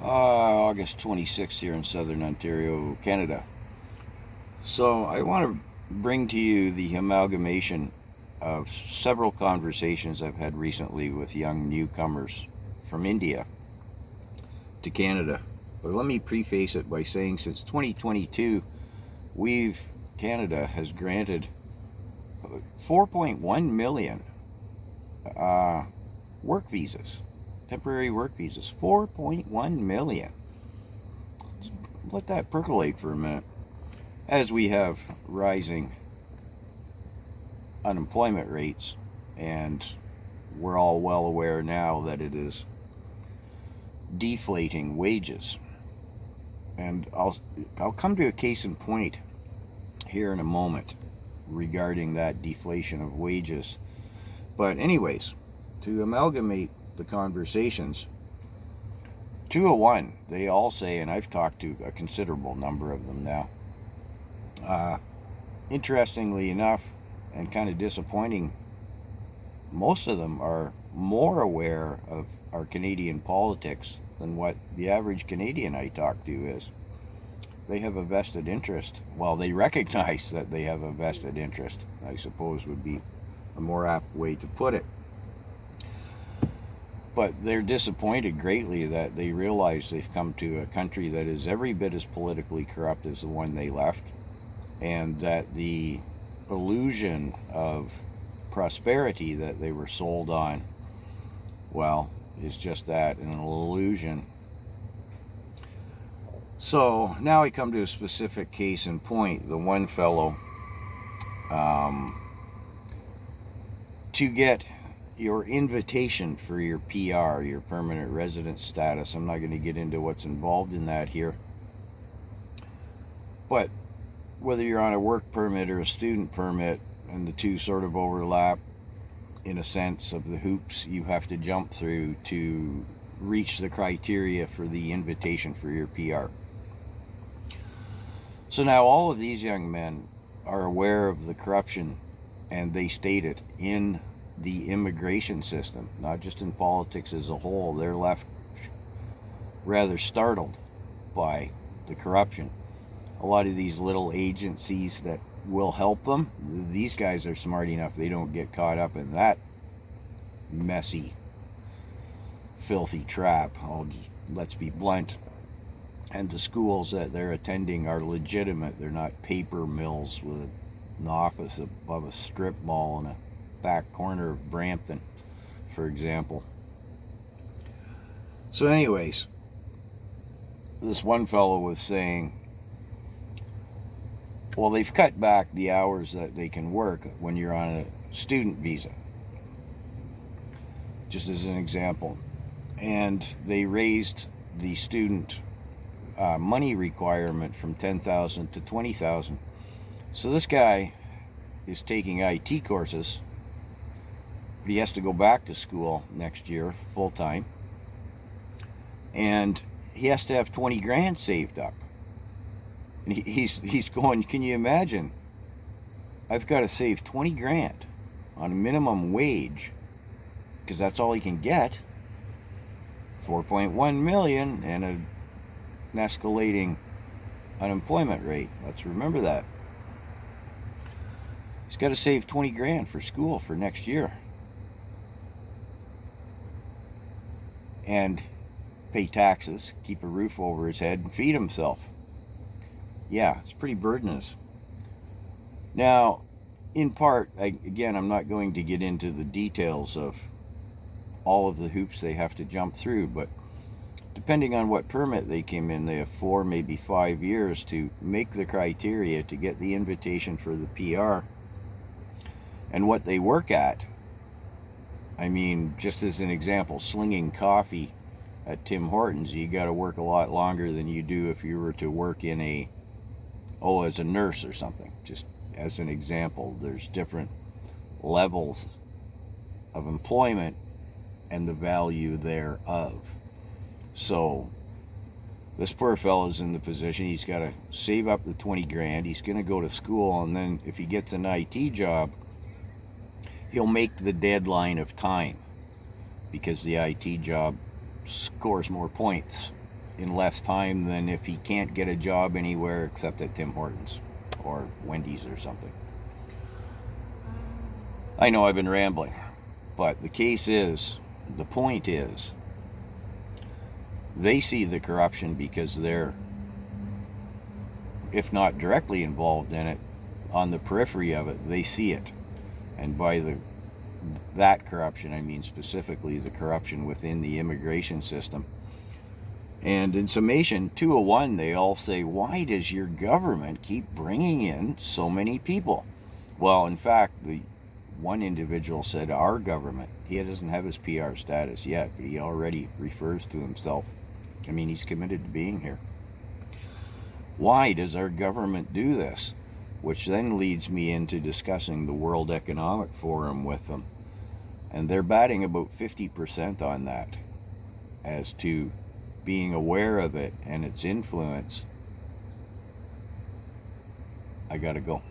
August 26th here in southern Ontario, Canada. So I want to bring to you the amalgamation of several conversations I've had recently with young newcomers from India to Canada. But let me preface it by saying since 2022, Canada has granted 4.1 million work visas, temporary work visas. 4.1 million. Let that percolate for a minute. As we have rising unemployment rates, and we're all well aware now that it is deflating wages. And I'll come to a case in point here in a moment regarding that deflation of wages. But anyways, to amalgamate the conversations, 201, they all say, and I've talked to a considerable number of them now, interestingly enough, and kind of disappointing, most of them are more aware of our Canadian politics than what the average Canadian I talk to is. They have a vested interest. Well, they recognize that they have a vested interest, I suppose would be a more apt way to put it. But they're disappointed greatly that they realize they've come to a country that is every bit as politically corrupt as the one they left, and that the illusion of prosperity that they were sold on, well, is just that, an illusion. So now I come to a specific case in point. The one fellow, to get your invitation for your PR, your permanent resident status, I'm not going to get into what's involved in that here, but whether you're on a work permit or a student permit, and the two sort of overlap in a sense of the hoops you have to jump through to reach the criteria for the invitation for your PR. So now all of these young men are aware of the corruption, and they state it in the immigration system, not just in politics as a whole. They're left rather startled by the corruption. A lot of these little agencies that will help them, these guys are smart enough they don't get caught up in that messy, filthy trap. Let's be blunt. And the schools that they're attending are legitimate. They're not paper mills with an office above a strip mall in a back corner of Brampton, for example. So anyways, this one fellow was saying, well, they've cut back the hours that they can work when you're on a student visa, just as an example. And they raised the student money requirement from $10,000 to $20,000. So this guy is taking IT courses, but he has to go back to school next year full time, and he has to have 20 grand saved up. And he's going, can you imagine? I've got to save 20 grand on a minimum wage, because that's all he can get. 4.1 million and an escalating unemployment rate. Let's remember that. He's got to save 20 grand for school for next year, and pay taxes, keep a roof over his head, and feed himself. Yeah, it's pretty burdenous. Now, in part, again, I'm not going to get into the details of all of the hoops they have to jump through, but depending on what permit they came in, they have 4, maybe 5 years to make the criteria to get the invitation for the PR. And what they work at, I mean, just as an example, slinging coffee at Tim Hortons, you got to work a lot longer than you do if you were to work in as a nurse or something. Just as an example, there's different levels of employment and the value thereof. So this poor fellow's in the position, he's got to save up the 20 grand, he's going to go to school, and then if he gets an IT job, he'll make the deadline of time, because the IT job scores more points in less time than if he can't get a job anywhere except at Tim Hortons or Wendy's or something. I know I've been rambling, but the point is, they see the corruption because they're, if not directly involved in it, on the periphery of it, they see it. And by that corruption, I mean specifically the corruption within the immigration system. And in summation, 201, they all say, why does your government keep bringing in so many people? Well, in fact, the one individual said, our government. He doesn't have his PR status yet, but he already refers to himself. I mean, he's committed to being here. Why does our government do this? Which then leads me into discussing the World Economic Forum with them. And they're batting about 50% on that as to being aware of it and its influence. I gotta go.